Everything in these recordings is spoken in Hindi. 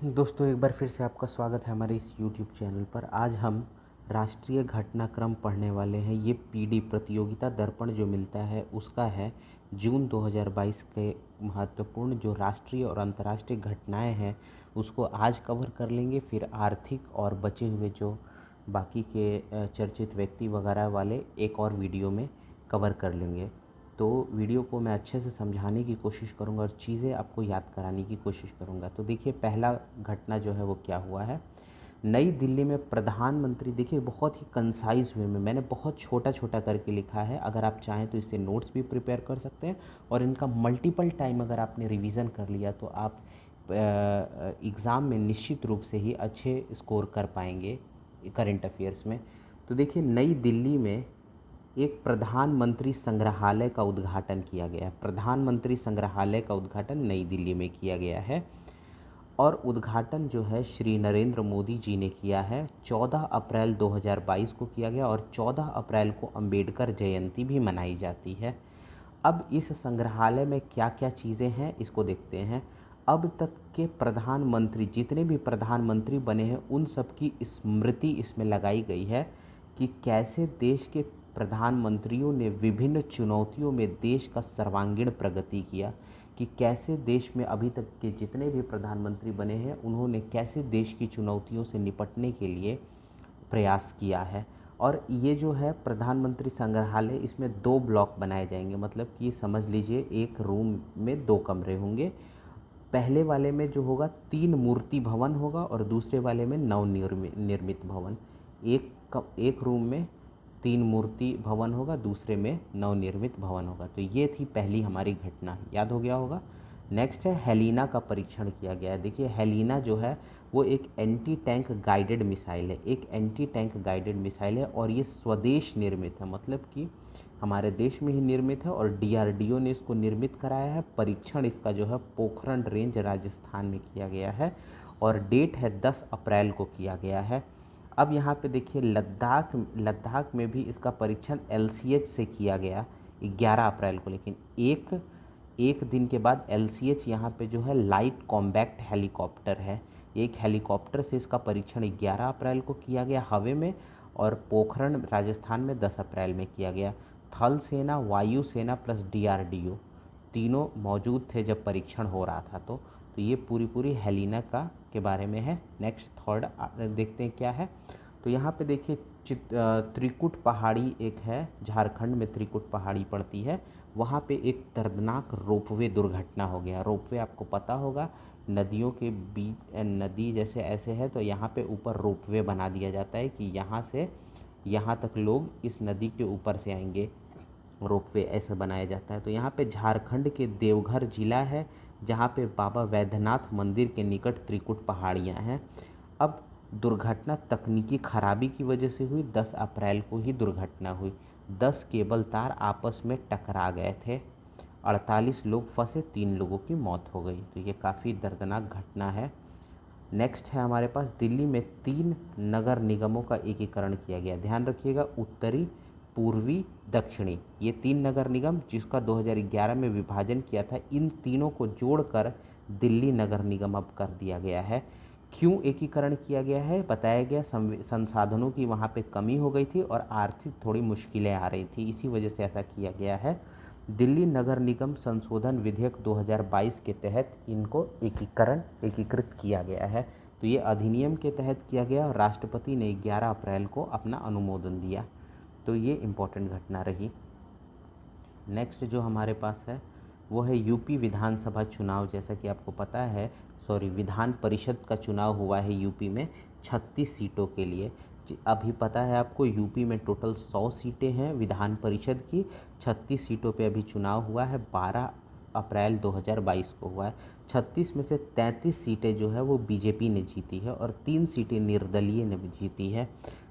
दोस्तों एक बार फिर से आपका स्वागत है हमारे इस YouTube चैनल पर। आज हम राष्ट्रीय घटनाक्रम पढ़ने वाले हैं। ये पीडी प्रतियोगिता दर्पण जो मिलता है उसका है। जून 2022 के महत्वपूर्ण जो राष्ट्रीय और अंतर्राष्ट्रीय घटनाएं हैं उसको आज कवर कर लेंगे। फिर आर्थिक और बचे हुए जो बाकी के चर्चित व्यक्ति वगैरह वाले एक और वीडियो में कवर कर लेंगे। तो वीडियो को मैं अच्छे से समझाने की कोशिश करूंगा और चीज़ें आपको याद कराने की कोशिश करूंगा। तो देखिए पहला घटना जो है वो क्या हुआ है। नई दिल्ली में प्रधानमंत्री, देखिए बहुत ही कंसाइज वे में मैंने बहुत छोटा छोटा करके लिखा है। अगर आप चाहें तो इससे नोट्स भी प्रिपेयर कर सकते हैं और इनका मल्टीपल टाइम अगर आपने रिवीजन कर लिया तो आप एग्ज़ाम में निश्चित रूप से ही अच्छे स्कोर कर पाएंगे करंट अफेयर्स में। तो देखिए नई दिल्ली में एक प्रधानमंत्री संग्रहालय का उद्घाटन किया गया है। प्रधानमंत्री संग्रहालय का उद्घाटन नई दिल्ली में किया गया है और उद्घाटन जो है श्री नरेंद्र मोदी जी ने किया है। 14 अप्रैल 2022 को किया गया और 14 अप्रैल को अंबेडकर जयंती भी मनाई जाती है। अब इस संग्रहालय में क्या क्या चीज़ें हैं इसको देखते हैं। अब तक के प्रधानमंत्री, जितने भी प्रधानमंत्री बने हैं उन सब की स्मृति इसमें लगाई गई है कि कैसे देश के प्रधानमंत्रियों ने विभिन्न चुनौतियों में देश का सर्वांगीण प्रगति किया, कि कैसे देश में अभी तक के जितने भी प्रधानमंत्री बने हैं उन्होंने कैसे देश की चुनौतियों से निपटने के लिए प्रयास किया है। और ये जो है प्रधानमंत्री संग्रहालय, इसमें 2 ब्लॉक बनाए जाएंगे। मतलब कि समझ लीजिए एक रूम में 2 कमरे होंगे। पहले वाले में जो होगा 3 मूर्ति भवन होगा और दूसरे वाले में नवनिर्मित भवन। एक रूम में 3 मूर्ति भवन होगा, दूसरे में नवनिर्मित भवन होगा। तो ये थी पहली हमारी घटना, याद हो गया होगा। नेक्स्ट है हेलिना का परीक्षण किया गया है। देखिए हेलिना जो है वो एक एंटी टैंक गाइडेड मिसाइल है। एक एंटी टैंक गाइडेड मिसाइल है और ये स्वदेश निर्मित है, मतलब कि हमारे देश में ही निर्मित है और डीआरडीओ ने इसको निर्मित कराया है। परीक्षण इसका जो है पोखरण रेंज राजस्थान में किया गया है और डेट है 10 अप्रैल को किया गया है। अब यहाँ पे देखिए लद्दाख में भी इसका परीक्षण एलसीएच से किया गया 11 अप्रैल को। लेकिन एक दिन के बाद एलसीएच यहाँ पे जो है लाइट कॉम्बैक्ट हेलीकॉप्टर है, एक हेलीकॉप्टर से इसका परीक्षण 11 अप्रैल को किया गया हवा में और पोखरण राजस्थान में 10 अप्रैल में किया गया। थल सेना, वायु सेना प्लस डीआरडीओ तीनों मौजूद थे जब परीक्षण हो रहा था। तो ये पूरी हेलिना का के बारे में है। नेक्स्ट थर्ड देखते हैं क्या है। तो यहाँ पे देखिए त्रिकुट पहाड़ी एक है, झारखंड में त्रिकुट पहाड़ी पड़ती है। वहाँ पे एक दर्दनाक रोपवे दुर्घटना हो गया। रोपवे आपको पता होगा नदियों के बीच, नदी जैसे ऐसे है तो यहाँ पे ऊपर रोपवे बना दिया जाता है कि यहाँ से यहाँ तक लोग इस नदी के ऊपर से आएंगे। रोपवे ऐसा बनाया जाता है। तो यहाँ पे झारखंड के देवघर जिला है जहाँ पे बाबा वैद्यनाथ मंदिर के निकट त्रिकुट पहाड़ियाँ हैं। अब दुर्घटना तकनीकी खराबी की वजह से हुई। 10 अप्रैल को ही दुर्घटना हुई। 10 केबल तार आपस में टकरा गए थे, 48 लोग फंसे, 3 लोगों की मौत हो गई। तो ये काफ़ी दर्दनाक घटना है। नेक्स्ट है हमारे पास दिल्ली में 3 नगर निगमों का एकीकरण किया गया। ध्यान रखिएगा उत्तरी, पूर्वी, दक्षिणी, ये 3 नगर निगम जिसका 2011 में विभाजन किया था, इन तीनों को जोड़कर दिल्ली नगर निगम अब कर दिया गया है। क्यों एकीकरण किया गया है बताया गया, संसाधनों की वहाँ पे कमी हो गई थी और आर्थिक थोड़ी मुश्किलें आ रही थी, इसी वजह से ऐसा किया गया है। दिल्ली नगर निगम संशोधन विधेयक 2022 के तहत इनको एकीकृत किया गया है। तो ये अधिनियम के तहत किया गया और राष्ट्रपति ने 11 अप्रैल को अपना अनुमोदन दिया। तो ये इम्पोर्टेंट घटना रही। नेक्स्ट जो हमारे पास है वो है यूपी विधानसभा चुनाव। जैसा कि आपको पता है, विधान परिषद का चुनाव हुआ है यूपी में 36 सीटों के लिए। अभी पता है आपको यूपी में टोटल 100 सीटें हैं विधान परिषद की। 36 सीटों पे अभी चुनाव हुआ है, 12 अप्रैल 2022 को हुआ है। 36 में से 33 सीटें जो है वो बीजेपी ने जीती है और 3 सीटें निर्दलीय ने जीती है।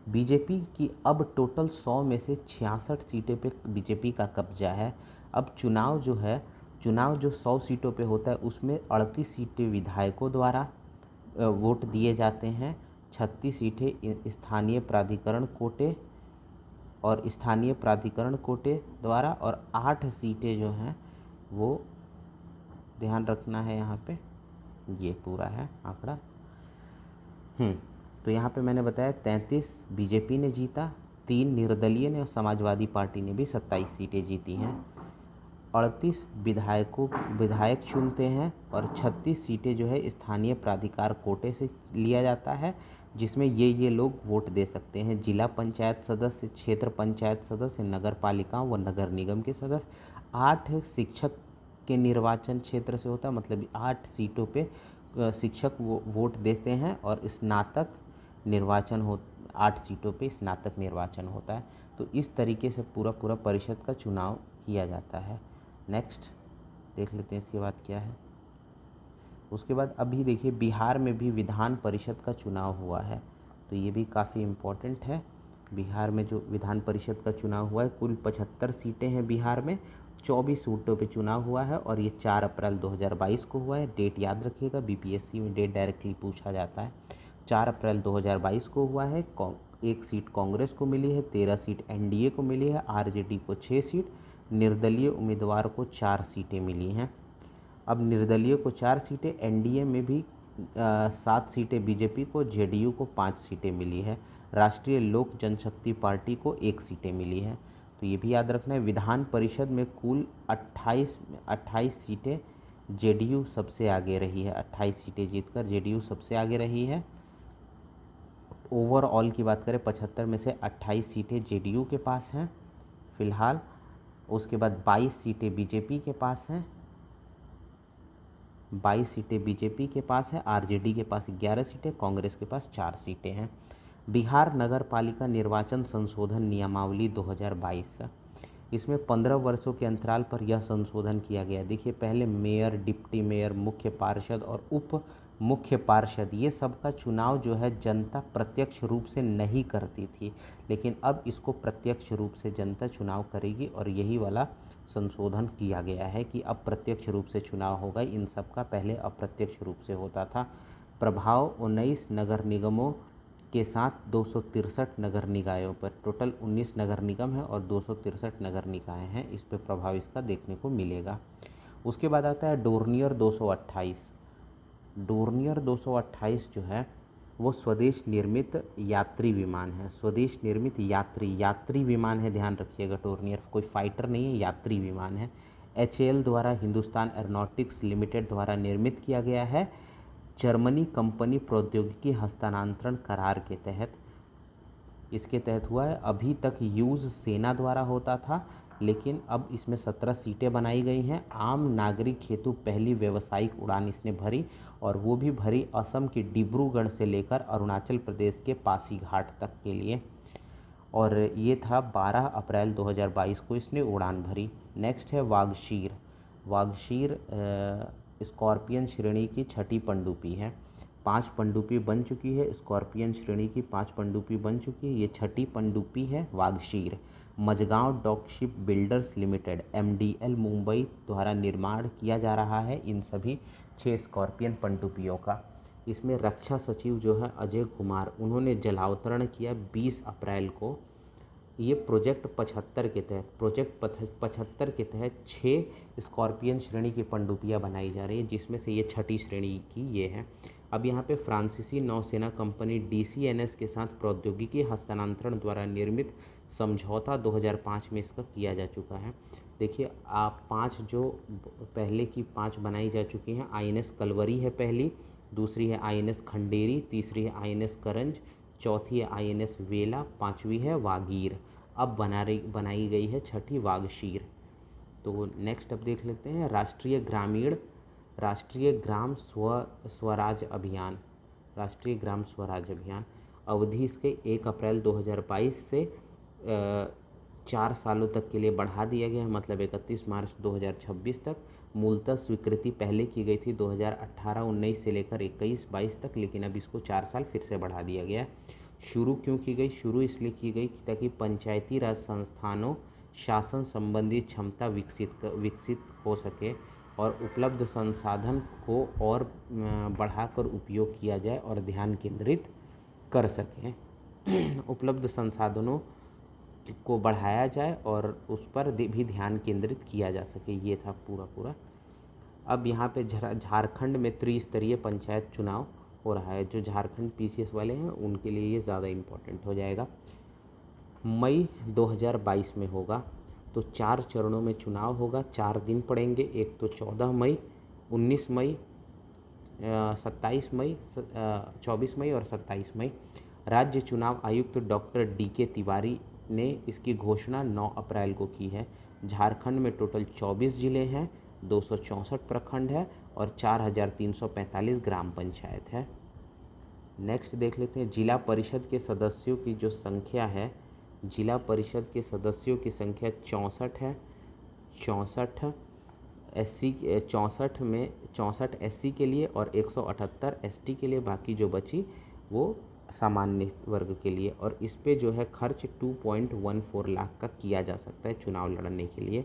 बीजेपी की अब टोटल 100 में से 66 सीटें पे बीजेपी का कब्जा है। अब चुनाव जो 100 सीटों पे होता है उसमें 38 सीटें विधायकों द्वारा वोट दिए जाते हैं, 36 सीटें स्थानीय प्राधिकरण कोटे द्वारा और 8 सीटें जो हैं वो ध्यान रखना है यहाँ पे, ये पूरा है आंकड़ा, तो यहाँ पे मैंने बताया 33 बीजेपी ने जीता, 3 निर्दलीय ने और समाजवादी पार्टी ने भी 27 सीटें जीती हैं। 38 विधायक चुनते हैं और 36 सीटें जो है स्थानीय प्राधिकार कोटे से लिया जाता है, जिसमें ये लोग वोट दे सकते हैं: जिला पंचायत सदस्य, क्षेत्र पंचायत सदस्य, नगर पालिकाओं व नगर निगम के सदस्य। 8 शिक्षक के निर्वाचन क्षेत्र से होता है, मतलब 8 सीटों पे शिक्षक वोट देते हैं और स्नातक निर्वाचन 8 सीटों पे स्नातक निर्वाचन होता है। तो इस तरीके से पूरा परिषद का चुनाव किया जाता है। नेक्स्ट देख लेते हैं इसके बाद क्या है। उसके बाद अभी देखिए बिहार में भी विधान परिषद का चुनाव हुआ है, तो ये भी काफ़ी इम्पोर्टेंट है। बिहार में जो विधान परिषद का चुनाव हुआ है, कुल 75 सीटें हैं बिहार में, 24 सीटों पे चुनाव हुआ है और ये 4 अप्रैल 2022 को हुआ है। डेट याद रखिएगा, बीपीएससी में डेट डायरेक्टली पूछा जाता है। 4 अप्रैल 2022 को हुआ है। 1 सीट कांग्रेस को मिली है, 13 सीट एनडीए को मिली है, आरजेडी को 6 सीट, निर्दलीय उम्मीदवार को 4 सीटें मिली हैं। अब निर्दलीय को 4 सीटें, एनडीए में भी 7 सीटें बीजेपी को, जेडीयू को 5 सीटें मिली है, राष्ट्रीय लोक जनशक्ति पार्टी को 1 सीटें मिली है। तो ये भी याद रखना है। विधान परिषद में कुल 28 सीटें जेडीयू सबसे आगे रही है, 28 सीटें जीतकर जेडीयू सबसे आगे रही है। ओवरऑल की बात करें 75 में से 28 सीटें जेडीयू के पास हैं फिलहाल। उसके बाद 22 सीटें बीजेपी के पास हैं, 22 सीटें बीजेपी के पास है, आरजेडी के पास 11 सीटें, कांग्रेस के पास 4 सीटें हैं। बिहार नगर पालिका निर्वाचन संशोधन नियमावली 2022, इसमें 15 वर्षों के अंतराल पर यह संशोधन किया गया। देखिए पहले मेयर, डिप्टी मेयर, मुख्य पार्षद और उप मुख्य पार्षद, ये सब का चुनाव जो है जनता प्रत्यक्ष रूप से नहीं करती थी, लेकिन अब इसको प्रत्यक्ष रूप से जनता चुनाव करेगी और यही वाला संशोधन किया गया है कि अब प्रत्यक्ष रूप से चुनाव होगा। इन सब का पहले अप्रत्यक्ष रूप से होता था। प्रभाव 19 नगर निगमों के साथ 263 नगर निकायों पर, टोटल 19 नगर निगम है और 263 नगर निकाय हैं, इस पर प्रभाव इसका देखने को मिलेगा। उसके बाद आता है डोर्नियर 228। डोर्नियर 228 जो है वो स्वदेश निर्मित यात्री विमान है, स्वदेश निर्मित यात्री विमान है, ध्यान रखिएगा। डोर्नियर कोई फाइटर नहीं है, यात्री विमान है। एचएएल द्वारा, हिंदुस्तान एरोनॉटिक्स लिमिटेड द्वारा निर्मित किया गया है, जर्मनी कंपनी प्रौद्योगिकी हस्तांतरण करार के तहत इसके तहत हुआ है। अभी तक यूज़ सेना द्वारा होता था, लेकिन अब इसमें 17 सीटें बनाई गई हैं। आम नागरिक हेतु पहली व्यावसायिक उड़ान इसने भरी, और वो भी भरी असम के डिब्रूगढ़ से लेकर अरुणाचल प्रदेश के पासीघाट तक के लिए, और ये था 12 अप्रैल 2022 को इसने उड़ान भरी। नेक्स्ट है वागशीर। वागशीर स्कॉर्पियन श्रेणी की 6ठी पनडुब्बी है, 5 पनडुब्बी बन चुकी है। स्कॉर्पियन श्रेणी की 5 पनडुब्बी बन चुकी है, ये 6ठी पनडुब्बी है Vagsheer. Mazagon Dock Ship Builders Limited MDL Mumbai द्वारा निर्माण किया जा रहा है इन सभी 6 स्कॉर्पियन पनडुब्बियों का। इसमें रक्षा सचिव जो है अजय कुमार, उन्होंने जलावतरण किया 20 अप्रैल को। ये प्रोजेक्ट 75 के तहत, प्रोजेक्ट 75 के तहत 6 स्कॉर्पियन श्रेणी की पनडुब्बियाँ बनाई जा रही है, जिसमें से ये 6ठी श्रेणी की ये है। अब यहाँ पे फ्रांसीसी नौसेना कंपनी डीसीएनएस के साथ प्रौद्योगिकी हस्तांतरण द्वारा निर्मित समझौता 2005 में इसका किया जा चुका है। देखिए आप 5 जो पहले की 5 बनाई जा चुकी हैं, आईएनएस कलवरी है पहली, दूसरी है आईएनएस खंडेरी, तीसरी है आईएनएस करंज, चौथी है आईएनएस वेला, 5वीं है वागीर। अब बनाई गई है 6ठी वागशीर। तो नेक्स्ट अब देख लेते हैं राष्ट्रीय ग्राम स्वराज अभियान। राष्ट्रीय ग्राम स्वराज अभियान अवधि इसके 1 अप्रैल 2022 से 4 सालों तक के लिए बढ़ा दिया गया है, मतलब 31 मार्च 2026 तक। मूलतः स्वीकृति पहले की गई थी 2018-19 से लेकर 21-22 तक, लेकिन अब इसको 4 साल फिर से बढ़ा दिया गया। शुरू क्यों की गई? शुरू इसलिए की गई ताकि पंचायती राज संस्थानों शासन संबंधी क्षमता विकसित हो सके और उपलब्ध संसाधन को और बढ़ाकर उपयोग किया जाए और ध्यान केंद्रित कर सकें। उपलब्ध संसाधनों को बढ़ाया जाए और उस पर भी ध्यान केंद्रित किया जा सके, ये था पूरा। अब यहाँ पे झारखंड में त्रिस्तरीय पंचायत चुनाव हो रहा है। जो झारखंड पीसीएस वाले हैं उनके लिए ये ज़्यादा इम्पोर्टेंट हो जाएगा। मई 2022 में होगा। तो 4 चरणों में चुनाव होगा, 4 दिन पड़ेंगे। एक तो 14 मई, 19 मई, 27 मई, 24 मई और 27 मई। राज्य चुनाव आयुक्त डॉक्टर DK तिवारी ने इसकी घोषणा 9 अप्रैल को की है। झारखंड में टोटल 24 ज़िले हैं, 264 प्रखंड है और 4345 ग्राम पंचायत है। नेक्स्ट देख लेते हैं जिला परिषद के सदस्यों की जो संख्या है। जिला परिषद के सदस्यों की संख्या 64 है। 64 SC 64 में 64 SC के लिए और 178 ST के लिए, बाकी जो बची वो सामान्य वर्ग के लिए। और इस पे जो है खर्च 2.14 लाख का किया जा सकता है चुनाव लड़ने के लिए।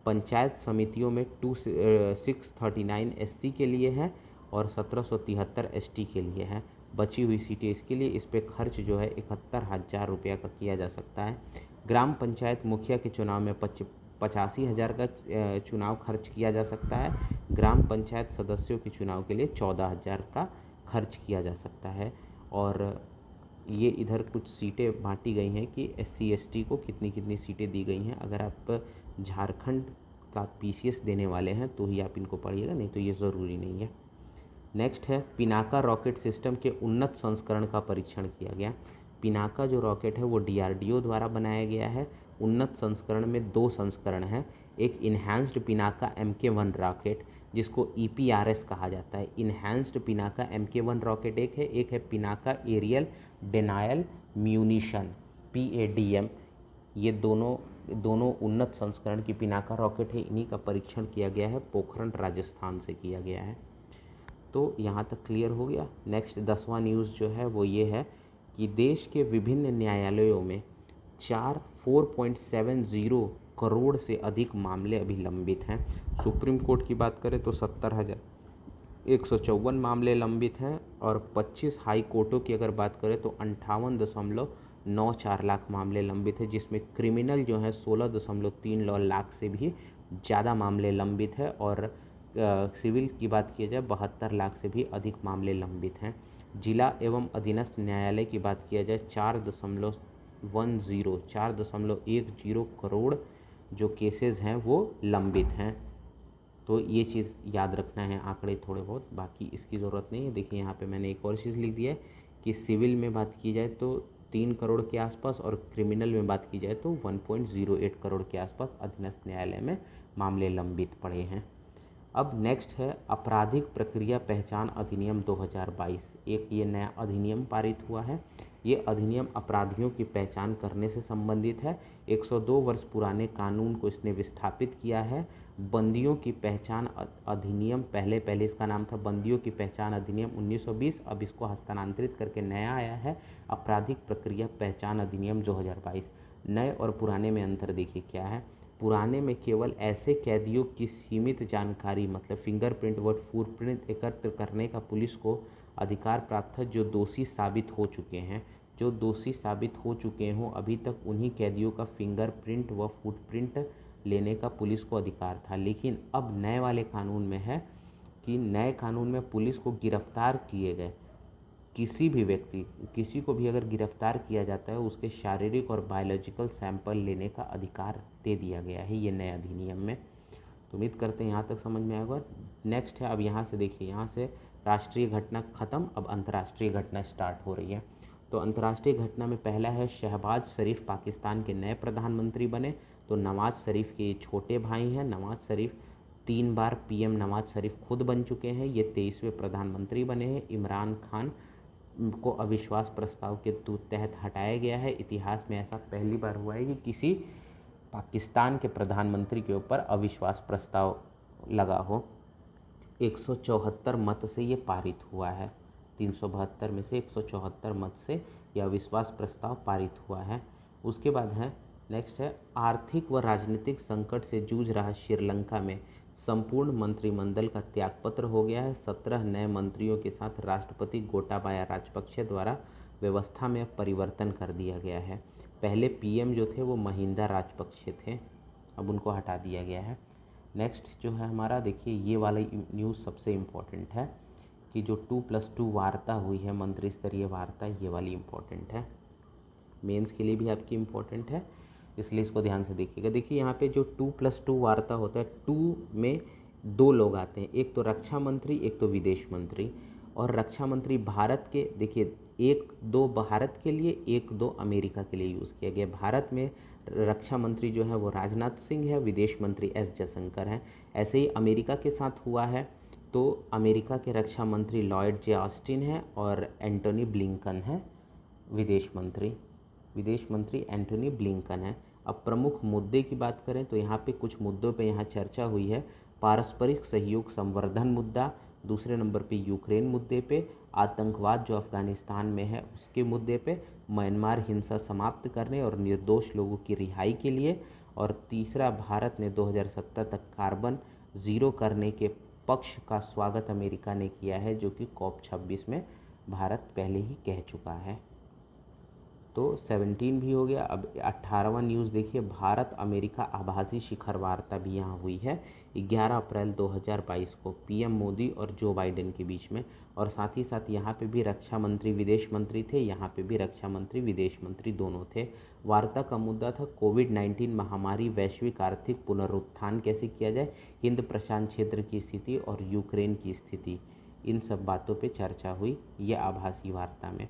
पंचायत समितियों में 639 SC के लिए है और 1773 ST के लिए है। बची हुई सीटें इसके लिए, इस पे खर्च जो है 71,000 रुपया का किया जा सकता है। ग्राम पंचायत मुखिया के चुनाव में 85,000 का चुनाव खर्च किया जा सकता है। ग्राम पंचायत सदस्यों के चुनाव के लिए 14,000 का खर्च किया जा सकता है। और ये इधर कुछ सीटें बांटी गई हैं कि SC ST को कितनी कितनी सीटें दी गई हैं। अगर आप झारखंड का PCS देने वाले हैं तो ही आप इनको पढ़िएगा, नहीं तो ये ज़रूरी नहीं है। नेक्स्ट है पिनाका रॉकेट सिस्टम के उन्नत संस्करण का परीक्षण किया गया। पिनाका जो रॉकेट है वो DRDO द्वारा बनाया गया है। उन्नत संस्करण में 2 संस्करण हैं। एक इन्हांस्ड पिनाका MK1 रॉकेट जिसको EPRS कहा जाता है। इन्हांस्ड पिनाका MK1 रॉकेट एक है पिनाका एरियल डेनायल म्यूनिशन PADM। ये दोनों उन्नत संस्करण की पिनाका रॉकेट है। इन्हीं का परीक्षण किया गया है, पोखरण राजस्थान से किया गया है। तो यहाँ तक क्लियर हो गया। नेक्स्ट 10वां न्यूज़ जो है वो ये है कि देश के विभिन्न न्यायालयों में 4.70 करोड़ से अधिक मामले अभी लंबित हैं। सुप्रीम कोर्ट की बात करें तो 70,154 मामले लंबित हैं और 25 हाई कोर्टों की अगर बात करें तो 58.94 लाख मामले लंबित हैं, जिसमें क्रिमिनल जो है 16.3 लाख से भी ज़्यादा मामले लंबित है और सिविल की बात की जाए 72 लाख से भी अधिक मामले लंबित हैं। जिला एवं अधीनस्थ न्यायालय की बात किया जाए 4.10 करोड़ जो केसेस हैं वो लंबित हैं। तो ये चीज़ याद रखना है, आंकड़े थोड़े बहुत, बाकी इसकी ज़रूरत नहीं है। देखिए यहाँ पे मैंने एक और चीज़ लिख दिया है कि सिविल में बात की जाए तो 3 करोड़ के आसपास और क्रिमिनल में बात की जाए तो 1.08 करोड़ के आसपास अधीनस्थ न्यायालय में मामले लंबित पड़े हैं। अब नेक्स्ट है आपराधिक प्रक्रिया पहचान अधिनियम 2022। एक ये नया अधिनियम पारित हुआ है। ये अधिनियम अपराधियों की पहचान करने से संबंधित है। 102 वर्ष पुराने कानून को इसने विस्थापित किया है। बंदियों की पहचान अधिनियम, पहले इसका नाम था बंदियों की पहचान अधिनियम 1920, अब इसको हस्तांतरित करके नया आया है आपराधिक प्रक्रिया पहचान अधिनियम 2022। नए और पुराने में अंतर देखिए क्या है। पुराने में केवल ऐसे कैदियों की सीमित जानकारी मतलब फिंगरप्रिंट व फुटप्रिंट एकत्र करने का पुलिस को अधिकार प्राप्त था जो दोषी साबित हो चुके हैं। जो दोषी साबित हो चुके हों अभी तक उन्हीं कैदियों का फिंगरप्रिंट व फुटप्रिंट लेने का पुलिस को अधिकार था। लेकिन अब नए वाले कानून में है कि नए कानून में पुलिस को गिरफ्तार किए गए किसी भी व्यक्ति, किसी को भी अगर गिरफ्तार किया जाता है उसके शारीरिक और बायोलॉजिकल सैंपल लेने का अधिकार दे दिया गया है ये नए अधिनियम में। तो उम्मीद करते हैं यहाँ तक समझ में आएगा। नेक्स्ट है, अब यहाँ से देखिए, यहाँ से राष्ट्रीय घटना ख़त्म, अब अंतर्राष्ट्रीय घटना स्टार्ट हो रही है। तो अंतर्राष्ट्रीय घटना में पहला है शहबाज शरीफ पाकिस्तान के नए प्रधानमंत्री बने। तो नवाज शरीफ के छोटे भाई हैं। नवाज शरीफ 3 बार PM नवाज शरीफ खुद बन चुके हैं, ये 23वें प्रधानमंत्री बने हैं। इमरान खान को अविश्वास प्रस्ताव के तहत हटाया गया है। इतिहास में ऐसा पहली बार हुआ है कि किसी पाकिस्तान के प्रधानमंत्री के ऊपर अविश्वास प्रस्ताव लगा हो। 174 मत से ये पारित हुआ है। 372 में से 174 मत से यह अविश्वास प्रस्ताव पारित हुआ है। उसके बाद है नेक्स्ट है आर्थिक व राजनीतिक संकट से जूझ रहा श्रीलंका में संपूर्ण मंत्रिमंडल का त्यागपत्र हो गया है। 17 नए मंत्रियों के साथ राष्ट्रपति गोटाबाया राजपक्षे द्वारा व्यवस्था में परिवर्तन कर दिया गया है। पहले PM जो थे वो महिंदा राजपक्षे थे, अब उनको हटा दिया गया है। नेक्स्ट जो है हमारा, देखिए ये वाला न्यूज़ सबसे इम्पोर्टेंट है की जो 2+2 वार्ता हुई है, मंत्री स्तरीय वार्ता, ये वाली इम्पोर्टेंट है, मेंस के लिए भी आपकी इम्पोर्टेंट है, इसलिए इसको ध्यान से देखिएगा। देखिए यहाँ पे जो 2+2 वार्ता होता है, 2 में 2 लोग आते हैं, एक तो रक्षा मंत्री, एक तो विदेश मंत्री। और रक्षा मंत्री भारत के, देखिए 1-2 भारत के लिए, 1-2 अमेरिका के लिए यूज़ किया गया। भारत में रक्षा मंत्री जो है वो राजनाथ सिंह है, विदेश मंत्री एस जयशंकर हैं। ऐसे ही अमेरिका के साथ हुआ है, तो अमेरिका के रक्षा मंत्री लॉयड जे ऑस्टिन है और एंटोनी ब्लिंकन है विदेश मंत्री एंटोनी ब्लिंकन है। अब प्रमुख मुद्दे की बात करें तो यहाँ पे कुछ मुद्दों पे यहाँ चर्चा हुई है। पारस्परिक सहयोग संवर्धन मुद्दा, दूसरे नंबर पे यूक्रेन मुद्दे पे, आतंकवाद जो अफ़गानिस्तान में है उसके मुद्दे पे, म्यांमार हिंसा समाप्त करने और निर्दोष लोगों की रिहाई के लिए, और तीसरा, भारत ने 2070 तक कार्बन ज़ीरो करने के पक्ष का स्वागत अमेरिका ने किया है, जो कि COP26 में भारत पहले ही कह चुका है। तो 17 भी हो गया। अब 18वां न्यूज़ देखिए, भारत अमेरिका आभासी शिखर वार्ता भी यहाँ हुई है 11 अप्रैल 2022 को पीएम मोदी और जो बाइडेन के बीच में। और साथ ही साथ यहाँ पे भी रक्षा मंत्री विदेश मंत्री थे, यहाँ पे भी रक्षा मंत्री विदेश मंत्री दोनों थे। वार्ता का मुद्दा था कोविड-19 महामारी, वैश्विक आर्थिक पुनरुत्थान कैसे किया जाए, हिंद प्रशांत क्षेत्र की स्थिति और यूक्रेन की स्थिति, इन सब बातों पे चर्चा हुई ये आभासी वार्ता में।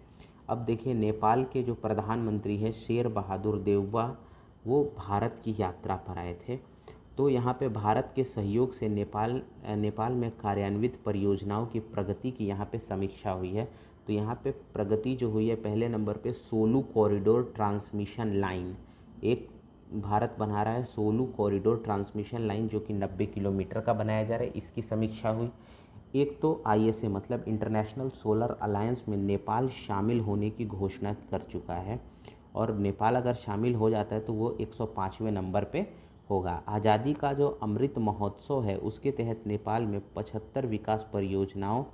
अब देखिए, नेपाल के जो प्रधानमंत्री हैं शेर बहादुर देउबा, वो भारत की यात्रा पर आए थे। तो यहाँ पे भारत के सहयोग से नेपाल में कार्यान्वित परियोजनाओं की प्रगति की यहाँ पे समीक्षा हुई है। तो यहाँ पे प्रगति जो हुई है, पहले नंबर पे सोलू कॉरिडोर ट्रांसमिशन लाइन, एक भारत बना रहा है सोलू कॉरिडोर ट्रांसमिशन लाइन, जो कि 90 किलोमीटर का बनाया जा रहा है, इसकी समीक्षा हुई। एक तो ISA मतलब इंटरनेशनल सोलर अलायंस में नेपाल शामिल होने की घोषणा कर चुका है, और नेपाल अगर शामिल हो जाता है तो वो 105वें नंबर पे होगा। आज़ादी का जो अमृत महोत्सव है उसके तहत नेपाल में 75 विकास परियोजनाओं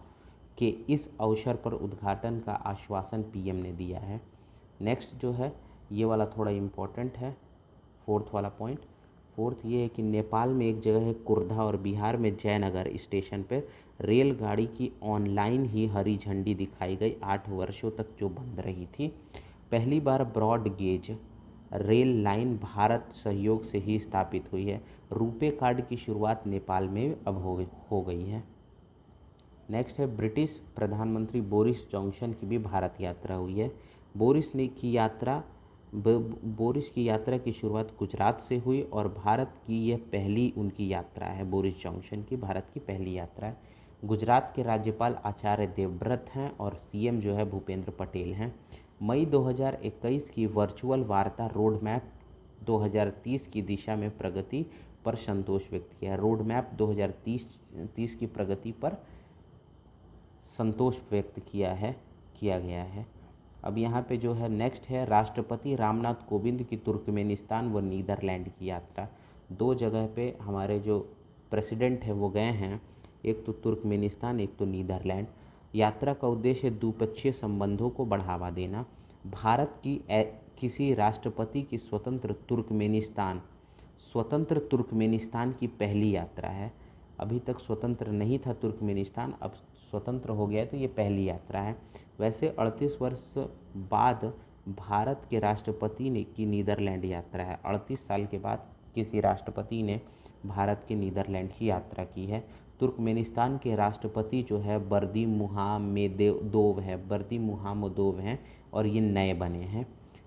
के इस अवसर पर उद्घाटन का आश्वासन PM ने दिया है। नेक्स्ट जो है ये वाला थोड़ा इम्पोर्टेंट है, फोर्थ वाला पॉइंट। फोर्थ ये है कि नेपाल में एक जगह है कुर्धा और बिहार में जयनगर स्टेशन पर रेलगाड़ी की ऑनलाइन ही हरी झंडी दिखाई गई। 8 वर्षों तक जो बंद रही थी। पहली बार broad gauge rail line Bharat सहयोग से ही स्थापित हुई है। रुपे कार्ड की शुरुआत नेपाल में अब हो गई है। नेक्स्ट है, ब्रिटिश प्रधानमंत्री बोरिस जॉनसन की भी भारत यात्रा हुई है। बोरिस की यात्रा की शुरुआत गुजरात से हुई और भारत की यह पहली उनकी यात्रा है। बोरिस जॉनसन की भारत की पहली यात्रा है। गुजरात के राज्यपाल आचार्य देवव्रत हैं और CM जो है भूपेंद्र पटेल हैं। मई 2021 की वर्चुअल वार्ता रोड मैप 2030 की दिशा में प्रगति पर संतोष व्यक्त किया। रोड मैप 2030 की प्रगति पर संतोष व्यक्त किया गया है। अब यहाँ पे जो है नेक्स्ट है, राष्ट्रपति रामनाथ कोविंद की तुर्कमेनिस्तान व नीदरलैंड की यात्रा। 2 जगह पे हमारे जो प्रेसिडेंट है वो गए हैं, एक तो तुर्कमेनिस्तान, एक तो नीदरलैंड। यात्रा का उद्देश्य द्विपक्षीय संबंधों को बढ़ावा देना। भारत की किसी राष्ट्रपति की स्वतंत्र तुर्कमेनिस्तान की पहली यात्रा है। अभी तक स्वतंत्र नहीं था तुर्कमेनिस्तान, अब स्वतंत्र हो गया है, तो ये पहली यात्रा है। वैसे 38 वर्ष बाद भारत के राष्ट्रपति ने की नीदरलैंड यात्रा है। 38 साल के बाद किसी राष्ट्रपति ने भारत के नीदरलैंड की यात्रा की है। तुर्कमेनिस्तान के राष्ट्रपति जो है बर्दीमुहामेदोव हैं और ये नए बने हैं।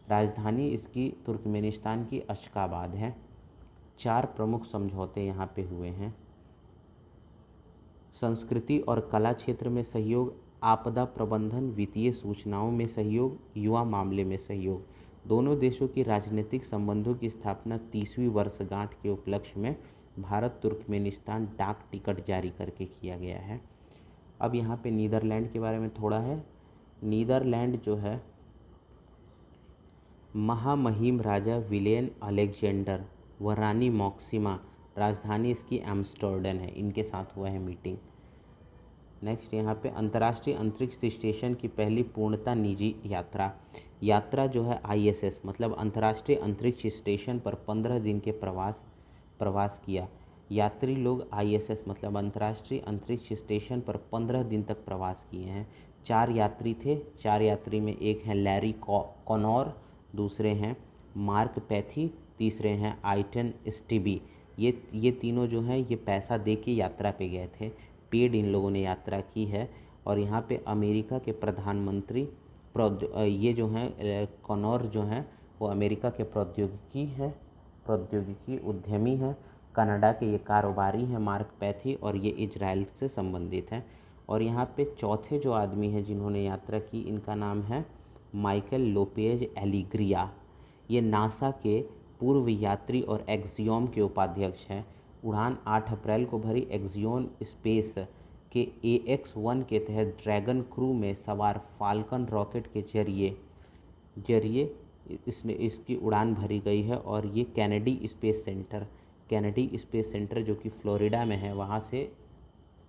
राजधानी इसकी तुर्कमेनिस्तान की अशकाबाद है। 4 प्रमुख समझौते यहाँ पे हुए हैं। संस्कृति और कला क्षेत्र में सहयोग, आपदा प्रबंधन, वित्तीय सूचनाओं में सहयोग, युवा मामले में सहयोग। दोनों देशों की राजनीतिक संबंधों की स्थापना 30वीं वर्षगांठ के उपलक्ष्य में भारत तुर्कमेनिस्तान डाक टिकट जारी करके किया गया है। अब यहाँ पे नीदरलैंड के बारे में थोड़ा है। नीदरलैंड जो है महामहिम राजा विलेन अलेक्जेंडर व रानी मॉक्सिमा, राजधानी इसकी एम्स्टर्डम है, इनके साथ हुआ है मीटिंग। नेक्स्ट यहाँ पे अंतर्राष्ट्रीय अंतरिक्ष स्टेशन की पहली पूर्णतः निजी यात्रा जो है ISS मतलब अंतर्राष्ट्रीय अंतरिक्ष स्टेशन पर 15 दिन के प्रवास किया। यात्री लोग ISS मतलब अंतर्राष्ट्रीय अंतरिक्ष स्टेशन पर 15 दिन तक प्रवास किए हैं। 4 यात्री थे। 4 यात्री में एक हैं लैरी कॉनोर, दूसरे हैं मार्क पैथी, तीसरे हैं आइटन स्टीबी। ये तीनों जो हैं ये पैसा दे के यात्रा पे गए थे। पेड इन लोगों ने यात्रा की है। और यहाँ पे अमेरिका के प्रधानमंत्री ये जो हैं कॉनोर जो हैं वो अमेरिका के प्रौद्योगिकी उद्यमी हैं। कनाडा के ये कारोबारी हैं मार्क पैथी, और ये इजराइल से संबंधित हैं। और यहाँ पे चौथे जो आदमी हैं जिन्होंने यात्रा की, इनका नाम है माइकल लोपेज एलिग्रिया। ये नासा के पूर्व यात्री और एक्सियोम के उपाध्यक्ष हैं। उड़ान 8 अप्रैल को भरी। एक्सियोम स्पेस के AX-1 के तहत ड्रैगन क्रू में सवार फाल्कन रॉकेट के जरिए इसकी उड़ान भरी गई है। और ये कैनेडी स्पेस सेंटर जो कि फ्लोरिडा में है वहाँ से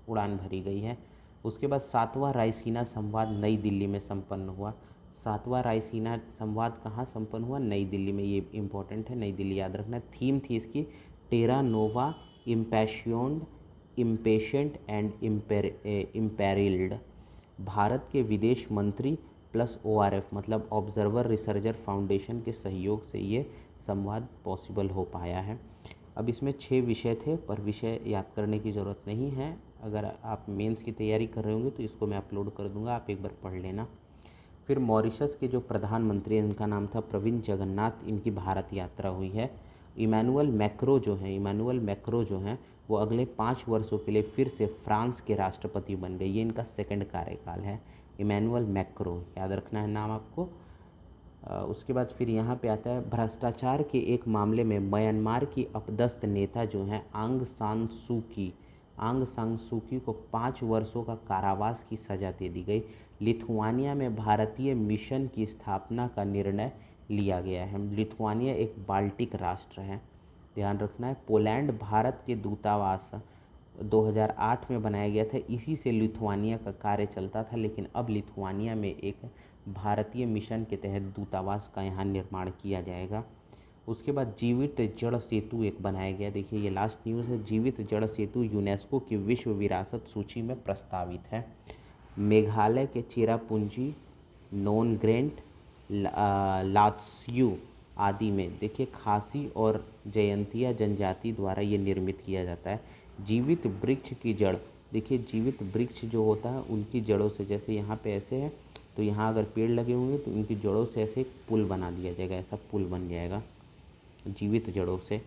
उड़ान भरी गई है। उसके बाद 7वां रायसीना संवाद नई दिल्ली में संपन्न हुआ। 7वां रायसीना संवाद कहाँ संपन्न हुआ? नई दिल्ली में। ये इम्पोर्टेंट है, नई दिल्ली याद रखना। थीम थी इसकी टेरा नोवा इम्पेशेंट एंड इम्पेरिल्ड। भारत के विदेश मंत्री प्लस ORF मतलब ऑब्जर्वर रिसर्चर फाउंडेशन के सहयोग से ये संवाद पॉसिबल हो पाया है। अब इसमें 6 विषय थे, पर विषय याद करने की ज़रूरत नहीं है। अगर आप मेंस की तैयारी कर रहे होंगे तो इसको मैं अपलोड कर दूंगा, आप एक बार पढ़ लेना। फिर मॉरिशस के जो प्रधानमंत्री हैं इनका नाम था प्रविंद जगन्नाथ, इनकी भारत यात्रा हुई है। इमैनुअल मैक्रो जो हैं वो अगले 5 वर्षों के लिए फिर से फ्रांस के राष्ट्रपति बन गए। ये इनका सेकंड कार्यकाल है। इमैनुअल मैक्रो याद रखना है नाम आपको। उसके बाद फिर यहाँ पे आता है भ्रष्टाचार के एक मामले में म्यांमार की अपदस्थ नेता जो हैं आंग सान सू की को 5 वर्षों का कारावास की सज़ा दे दी गई। लिथुआनिया में भारतीय मिशन की स्थापना का निर्णय लिया गया है। लिथुआनिया एक बाल्टिक राष्ट्र है, ध्यान रखना है। पोलैंड भारत के दूतावास 2008 में बनाया गया था। इसी से लिथुआनिया का कार्य चलता था, लेकिन अब लिथुआनिया में एक भारतीय मिशन के तहत दूतावास का यहाँ निर्माण किया जाएगा। उसके बाद जीवित जड़ सेतु एक बनाया गया। देखिए ये लास्ट न्यूज़ है। जीवित जड़ सेतु यूनेस्को की विश्व विरासत सूची में प्रस्तावित है। मेघालय के चेरापूंजी, नोनग्रेंट, लात्स्यू आदि में देखिए खासी और जयंतिया जनजाति द्वारा ये निर्मित किया जाता है। जीवित वृक्ष की जड़, देखिए जीवित वृक्ष जो होता है उनकी जड़ों से, जैसे यहाँ पे ऐसे है तो यहाँ अगर पेड़ लगे होंगे तो उनकी जड़ों से ऐसे एक पुल बना दिया जाएगा, ऐसा पुल बन जाएगा जीवित जड़ों से।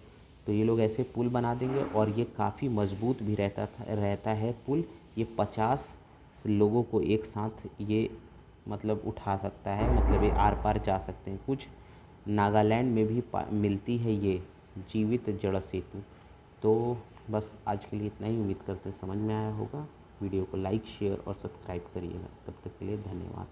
तो ये लोग ऐसे पुल बना देंगे और ये काफ़ी मजबूत भी रहता है पुल। ये 50 लोगों को एक साथ ये मतलब उठा सकता है, मतलब ये आर पार जा सकते हैं। कुछ नागालैंड में भी मिलती है ये जीवित जड़ सेतु। तो बस आज के लिए इतना ही। उम्मीद करते हैं समझ में आया होगा। वीडियो को लाइक, शेयर और सब्सक्राइब करिएगा। तब तक के लिए धन्यवाद।